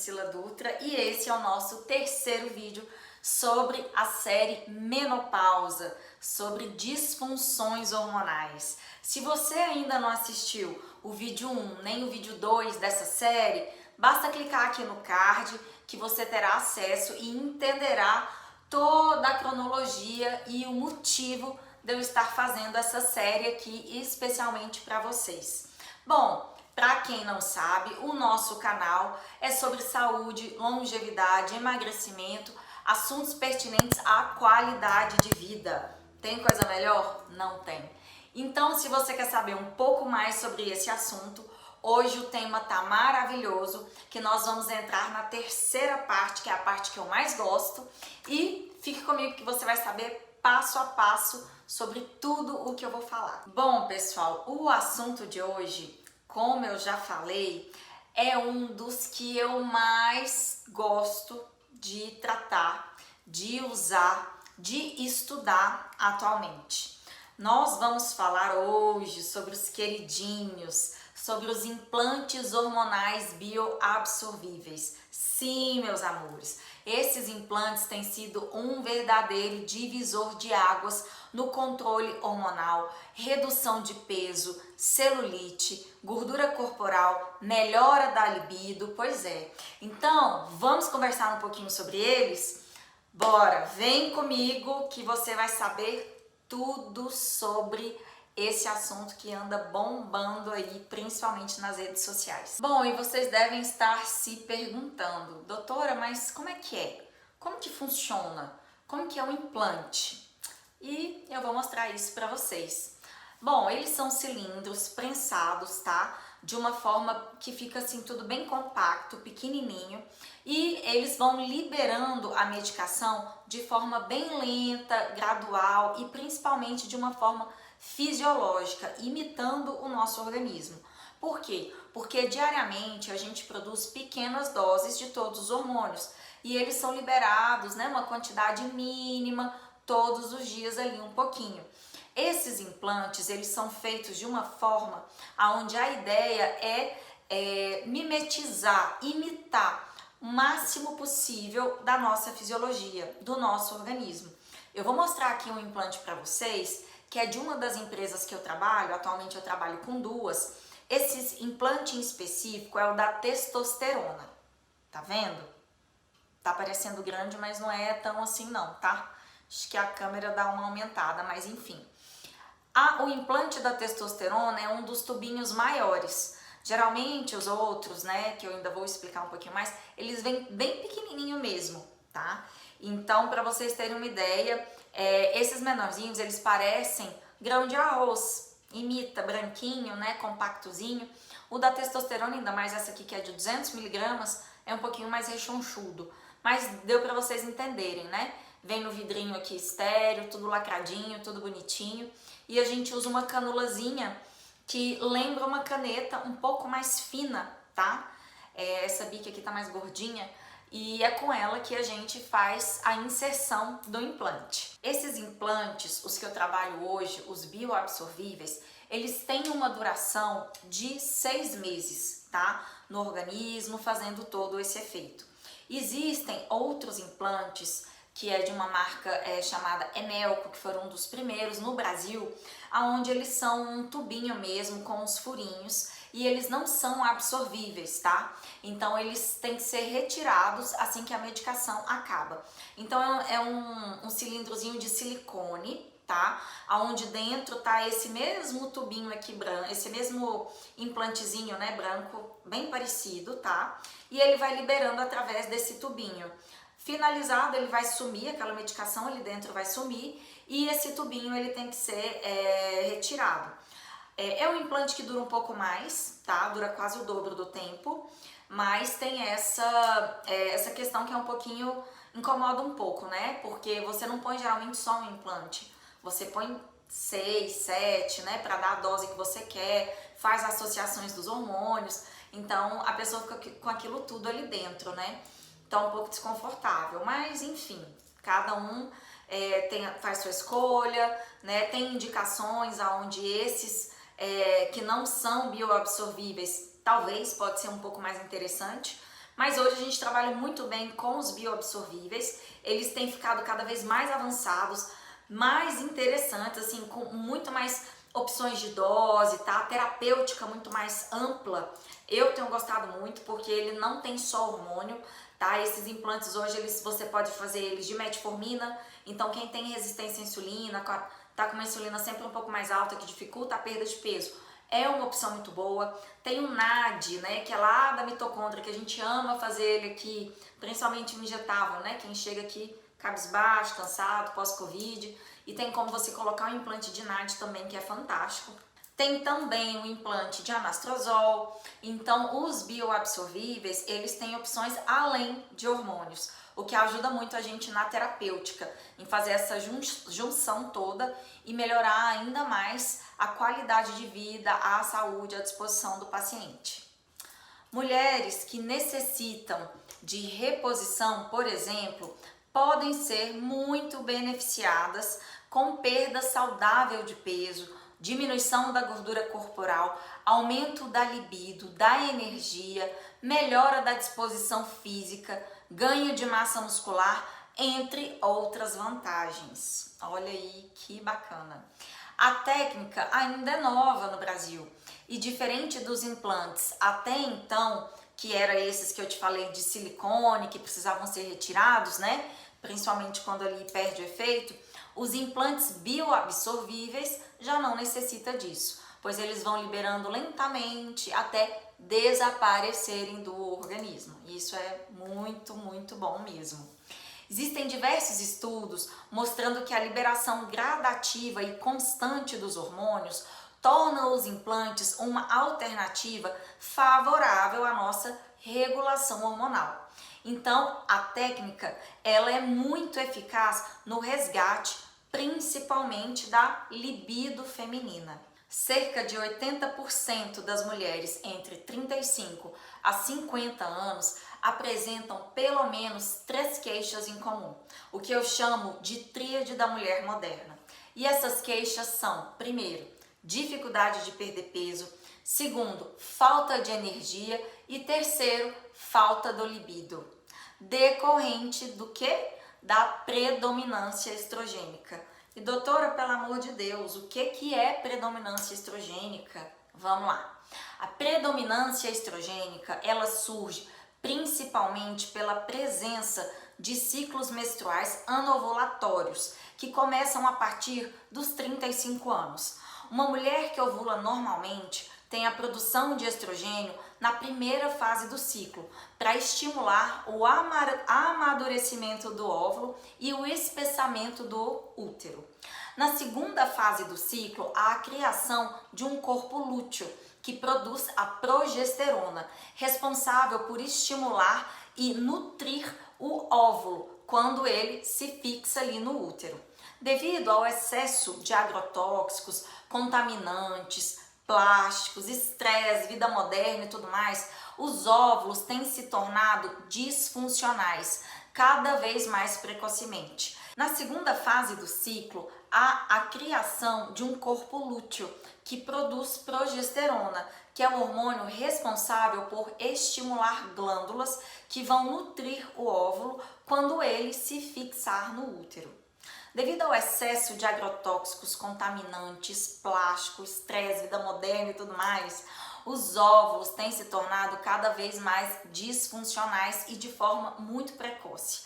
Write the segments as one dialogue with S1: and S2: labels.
S1: Priscila Dutra e esse é o nosso terceiro vídeo sobre a série Menopausa, sobre disfunções hormonais. Se você ainda não assistiu o vídeo 1 nem o vídeo 2 dessa série, basta clicar aqui no card que você terá acesso e entenderá toda a cronologia e o motivo de eu estar fazendo essa série aqui especialmente para vocês. Bom, para quem não sabe, o nosso canal é sobre saúde, longevidade, emagrecimento, assuntos pertinentes à qualidade de vida. Tem coisa melhor? Não tem. Então, se você quer saber um pouco mais sobre esse assunto, hoje o tema tá maravilhoso, que nós vamos entrar na terceira parte, que é a parte que eu mais gosto, e fique comigo que você vai saber passo a passo sobre tudo o que eu vou falar. Bom, pessoal, o assunto de hoje, como eu já falei, é um dos que eu mais gosto de tratar, de usar, de estudar atualmente. Nós vamos falar hoje sobre os queridinhos, sobre os implantes hormonais bioabsorvíveis. Sim, meus amores, esses implantes têm sido um verdadeiro divisor de águas no controle hormonal, redução de peso, celulite, gordura corporal, melhora da libido, pois é. Então, vamos conversar um pouquinho sobre eles? Bora, vem comigo que você vai saber tudo sobre esse assunto que anda bombando aí, principalmente nas redes sociais. Bom, e vocês devem estar se perguntando, doutora, mas como é que é? Como que funciona? Como que é o implante? E eu vou mostrar isso para vocês. Bom, eles são cilindros prensados, tá? De uma forma que fica assim tudo bem compacto, pequenininho, e eles vão liberando a medicação de forma bem lenta, gradual e principalmente de uma forma fisiológica, imitando o nosso organismo. Por quê? Porque diariamente a gente produz pequenas doses de todos os hormônios e eles são liberados, né, uma quantidade mínima todos os dias ali um pouquinho. Esses implantes, eles são feitos de uma forma onde a ideia é mimetizar, imitar o máximo possível da nossa fisiologia, do nosso organismo. Eu vou mostrar aqui um implante para vocês, que é de uma das empresas que eu trabalho, atualmente eu trabalho com duas. Esse implante em específico é o da testosterona, tá vendo? Tá parecendo grande, mas não é tão assim não, tá? Acho que a câmera dá uma aumentada, mas enfim. O implante da testosterona é um dos tubinhos maiores. Geralmente os outros, né, que eu ainda vou explicar um pouquinho mais, eles vêm bem pequenininho mesmo, tá? Então, para vocês terem uma ideia, esses menorzinhos, eles parecem grão de arroz, imita, branquinho, né, compactozinho. O da testosterona, ainda mais essa aqui que é de 200 miligramas, é um pouquinho mais rechonchudo, mas deu para vocês entenderem, né? Vem no vidrinho aqui estéreo, tudo lacradinho, tudo bonitinho. E a gente usa uma canulazinha que lembra uma caneta um pouco mais fina, tá? Essa bica aqui tá mais gordinha e é com ela que a gente faz a inserção do implante. Esses implantes, os que eu trabalho hoje, os bioabsorvíveis, eles têm uma duração de 6 meses, tá? No organismo, fazendo todo esse efeito. Existem outros implantes que é de uma marca chamada Emelco, que foram um dos primeiros no Brasil, onde eles são um tubinho mesmo, com os furinhos, e eles não são absorvíveis, tá? Então eles têm que ser retirados assim que a medicação acaba. Então é um cilindrozinho de silicone, tá? Onde dentro tá esse mesmo tubinho aqui branco, esse mesmo implantezinho, né, branco, bem parecido, tá? E ele vai liberando através desse tubinho. Finalizado, ele vai sumir, aquela medicação ali dentro vai sumir e esse tubinho ele tem que ser retirado. É um implante que dura um pouco mais, tá? Dura quase o dobro do tempo, mas tem essa questão que é um pouquinho, incomoda um pouco, né? Porque você não põe geralmente só um implante, você põe 6, 7, né? Para dar a dose que você quer, faz associações dos hormônios, então a pessoa fica com aquilo tudo ali dentro, né? Então, um pouco desconfortável, mas enfim, cada um faz sua escolha, né? Tem indicações onde esses que não são bioabsorvíveis, talvez pode ser um pouco mais interessante, Mas hoje a gente trabalha muito bem com os bioabsorvíveis, eles têm ficado cada vez mais avançados, mais interessantes, assim, com muito mais opções de dose, tá? A terapêutica muito mais ampla. Eu tenho gostado muito porque ele não tem só hormônio, tá? Esses implantes hoje você pode fazer eles de metformina, então quem tem resistência à insulina, tá com uma insulina sempre um pouco mais alta que dificulta a perda de peso, é uma opção muito boa. Tem o NAD, né, que é lá da mitocôndria, que a gente ama fazer ele aqui, principalmente o injetável, né? Quem chega aqui cabisbaixo, cansado, pós-Covid, e tem como você colocar um implante de NAD também, que é fantástico. Tem também o implante de anastrozol. Então, os bioabsorvíveis, eles têm opções além de hormônios, o que ajuda muito a gente na terapêutica, em fazer essa junção toda e melhorar ainda mais a qualidade de vida, a saúde, a disposição do paciente. Mulheres que necessitam de reposição, por exemplo, podem ser muito beneficiadas com perda saudável de peso, diminuição da gordura corporal, aumento da libido, da energia, melhora da disposição física, ganho de massa muscular, entre outras vantagens. Olha aí que bacana. A técnica ainda é nova no Brasil e diferente dos implantes até então, que eram esses que eu te falei de silicone, que precisavam ser retirados, né? Principalmente quando ali perde o efeito, os implantes bioabsorvíveis já não necessitam disso, pois eles vão liberando lentamente até desaparecerem do organismo. Isso é muito, muito bom mesmo. Existem diversos estudos mostrando que a liberação gradativa e constante dos hormônios torna os implantes uma alternativa favorável à nossa regulação hormonal. Então, a técnica ela é muito eficaz no resgate, principalmente da libido feminina. Cerca de 80% das mulheres entre 35 a 50 anos apresentam pelo menos 3 queixas em comum, o que eu chamo de tríade da mulher moderna. E essas queixas são, primeiro, dificuldade de perder peso, segundo, falta de energia e terceiro, falta do libido, decorrente do que? Da predominância estrogênica. E doutora, pelo amor de Deus, o que é predominância estrogênica? Vamos lá. A predominância estrogênica, ela surge principalmente pela presença de ciclos menstruais anovulatórios, que começam a partir dos 35 anos. Uma mulher que ovula normalmente tem a produção de estrogênio na primeira fase do ciclo, para estimular o amadurecimento do óvulo e o espessamento do útero. Na segunda fase do ciclo, há a criação de um corpo lúteo, que produz a progesterona, responsável por estimular e nutrir o óvulo quando ele se fixa ali no útero. Devido ao excesso de agrotóxicos, contaminantes, plásticos, estresse, vida moderna e tudo mais, os óvulos têm se tornado disfuncionais cada vez mais precocemente. Na segunda fase do ciclo, há a criação de um corpo lúteo que produz progesterona, que é o hormônio responsável por estimular glândulas que vão nutrir o óvulo quando ele se fixar no útero. Devido ao excesso de agrotóxicos, contaminantes, plástico, estresse, vida moderna e tudo mais, os óvulos têm se tornado cada vez mais disfuncionais e de forma muito precoce,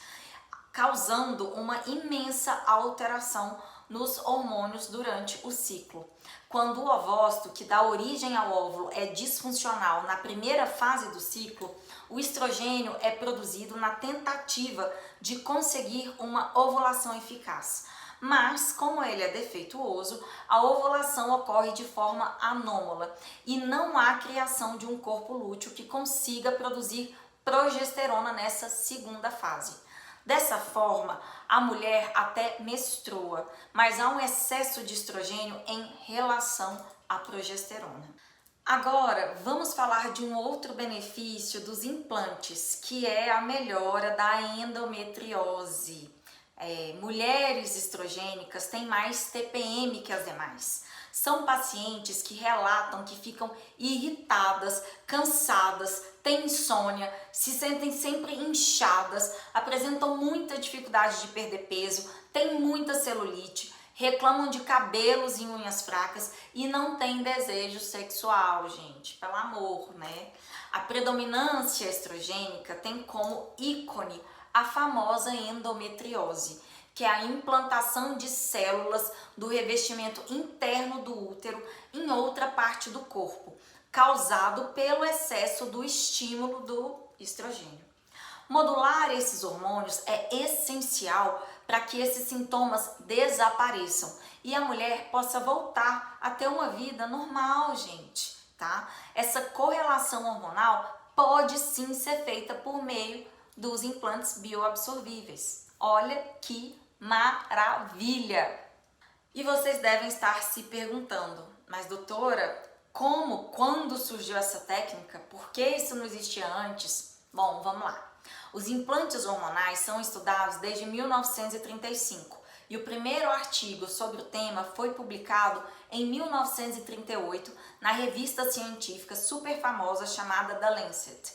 S1: causando uma imensa alteração nos hormônios durante o ciclo. Quando o ovócito, que dá origem ao óvulo, é disfuncional na primeira fase do ciclo, o estrogênio é produzido na tentativa de conseguir uma ovulação eficaz. Mas, como ele é defeituoso, a ovulação ocorre de forma anômala e não há criação de um corpo lúteo que consiga produzir progesterona nessa segunda fase. Dessa forma, a mulher até menstrua, mas há um excesso de estrogênio em relação à progesterona. Agora, vamos falar de um outro benefício dos implantes, que é a melhora da endometriose. Mulheres estrogênicas têm mais TPM que as demais. São pacientes que relatam que ficam irritadas, cansadas, têm insônia, se sentem sempre inchadas, apresentam muita dificuldade de perder peso, têm muita celulite, reclamam de cabelos e unhas fracas e não têm desejo sexual, gente, pelo amor, né? A predominância estrogênica tem como ícone a famosa endometriose, que é a implantação de células do revestimento interno do útero em outra parte do corpo, causado pelo excesso do estímulo do estrogênio. Modular esses hormônios é essencial para que esses sintomas desapareçam e a mulher possa voltar a ter uma vida normal, gente, tá? Essa correlação hormonal pode sim ser feita por meio dos implantes bioabsorvíveis. Olha que maravilha! E vocês devem estar se perguntando, mas doutora, como, quando surgiu essa técnica? Por que isso não existia antes? Bom, vamos lá. Os implantes hormonais são estudados desde 1935 e o primeiro artigo sobre o tema foi publicado em 1938 na revista científica super famosa chamada The Lancet.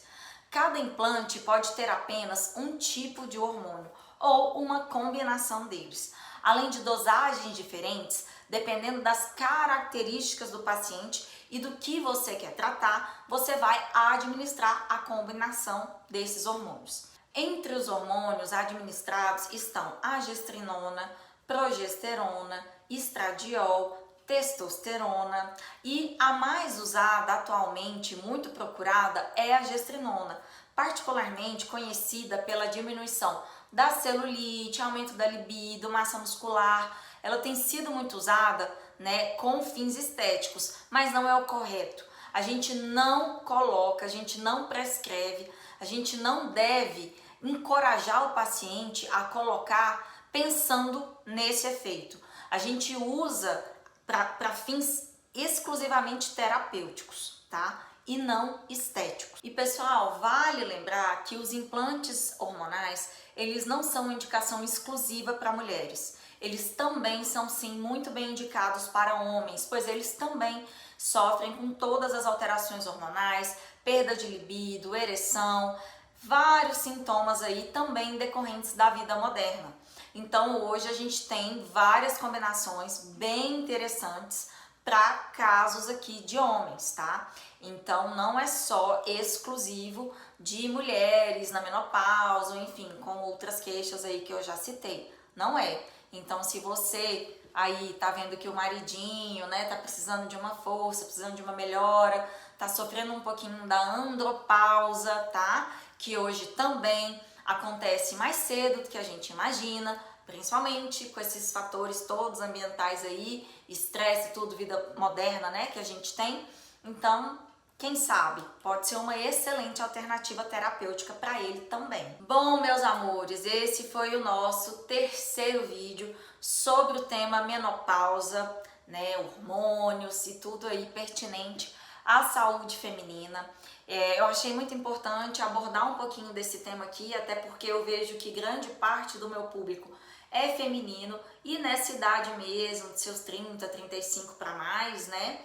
S1: Cada implante pode ter apenas um tipo de hormônio ou uma combinação deles, além de dosagens diferentes, dependendo das características do paciente e do que você quer tratar, você vai administrar a combinação desses hormônios. Entre os hormônios administrados estão a gestrinona, progesterona, estradiol, testosterona e a mais usada atualmente, muito procurada, é a gestrinona, particularmente conhecida pela diminuição da celulite, aumento da libido, massa muscular. Ela tem sido muito usada, né, com fins estéticos, mas não é o correto. A gente não coloca, a gente não prescreve, a gente não deve encorajar o paciente a colocar pensando nesse efeito. A gente usa para fins exclusivamente terapêuticos, tá? E não estéticos. E pessoal, vale lembrar que os implantes hormonais, eles não são indicação exclusiva para mulheres. Eles também são sim muito bem indicados para homens, pois eles também sofrem com todas as alterações hormonais, perda de libido, ereção, vários sintomas aí também decorrentes da vida moderna. Então hoje a gente tem várias combinações bem interessantes para casos aqui de homens, tá? Então não é só exclusivo de mulheres na menopausa, enfim, com outras queixas aí que eu já citei. Não é. Então se você aí tá vendo que o maridinho, né, tá precisando de uma força, precisando de uma melhora, tá sofrendo um pouquinho da andropausa, tá? Que hoje também acontece mais cedo do que a gente imagina, principalmente com esses fatores todos ambientais aí, estresse, tudo, vida moderna, né, que a gente tem. Então, quem sabe, pode ser uma excelente alternativa terapêutica para ele também. Bom, meus amores, esse foi o nosso terceiro vídeo sobre o tema menopausa, né, hormônios e tudo aí pertinente à saúde feminina. Eu achei muito importante abordar um pouquinho desse tema aqui, até porque eu vejo que grande parte do meu público é feminino e nessa idade mesmo, de seus 30, 35 para mais, né?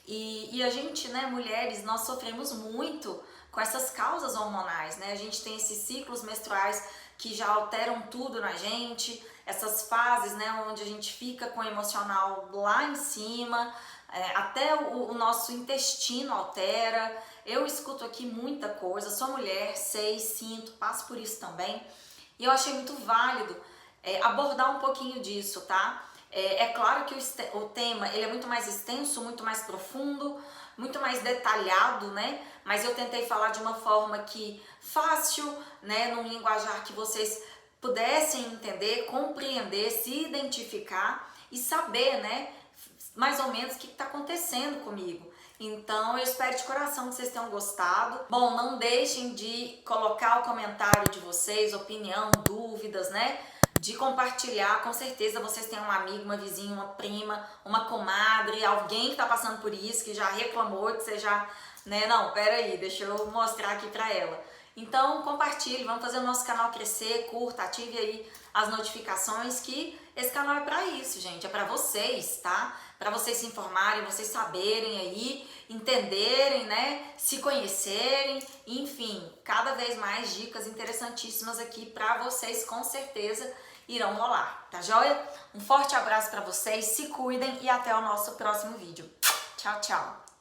S1: E a gente, né, mulheres, nós sofremos muito com essas causas hormonais, né? A gente tem esses ciclos menstruais que já alteram tudo na gente, essas fases, né, onde a gente fica com o emocional lá em cima, até o nosso intestino altera. Eu escuto aqui muita coisa, sou mulher, sei, sinto, passo por isso também, e eu achei muito válido abordar um pouquinho disso, tá? É claro que o tema ele é muito mais extenso, muito mais profundo, muito mais detalhado, né? Mas eu tentei falar de uma forma que fácil, né? Num linguajar que vocês pudessem entender, compreender, se identificar e saber, né? Mais ou menos o que está acontecendo comigo. Então eu espero de coração que vocês tenham gostado. Bom, não deixem de colocar o comentário de vocês, opinião, dúvidas, né? De compartilhar, com certeza vocês têm um amigo, uma vizinha, uma prima, uma comadre, alguém que tá passando por isso, que já reclamou, que você já, né, não, peraí, deixa eu mostrar aqui pra ela. Então compartilhe, vamos fazer o nosso canal crescer, curta, ative aí as notificações, que esse canal é para isso, gente, é para vocês, tá? Para vocês se informarem, vocês saberem aí, entenderem, né? Se conhecerem, enfim, cada vez mais dicas interessantíssimas aqui para vocês, com certeza irão rolar, tá joia? Um forte abraço para vocês, se cuidem e até o nosso próximo vídeo. Tchau, tchau!